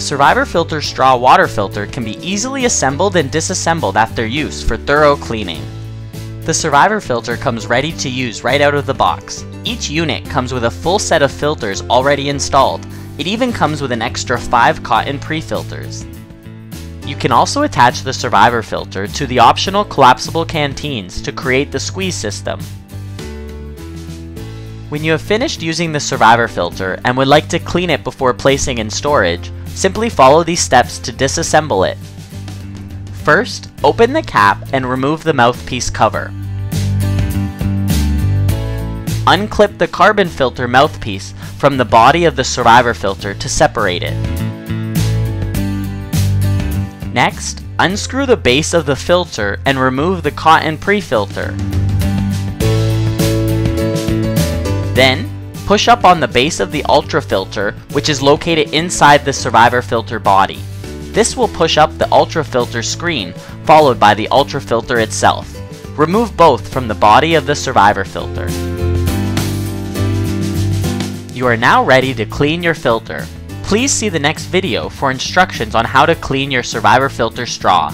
Survivor Filter Straw Water Filter can be easily assembled and disassembled after use for thorough cleaning. The Survivor filter comes ready to use right out of the box. Each unit comes with a full set of filters already installed. It even comes with an extra 5 cotton pre-filters. You can also attach the Survivor filter to the optional collapsible canteens to create the squeeze system. When you have finished using the Survivor filter and would like to clean it before placing in storage, simply follow these steps to disassemble it. First, open the cap and remove the mouthpiece cover. Unclip the carbon filter mouthpiece from the body of the Survivor filter to separate it. Next, unscrew the base of the filter and remove the cotton pre-filter. Then, push up on the base of the Ultra filter, which is located inside the Survivor filter body. This will push up the Ultra filter screen, followed by the Ultra filter itself. Remove both from the body of the Survivor filter. You are now ready to clean your filter. Please see the next video for instructions on how to clean your Survivor filter straw.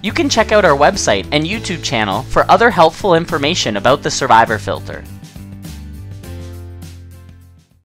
You can check out our website and YouTube channel for other helpful information about the Survivor filter.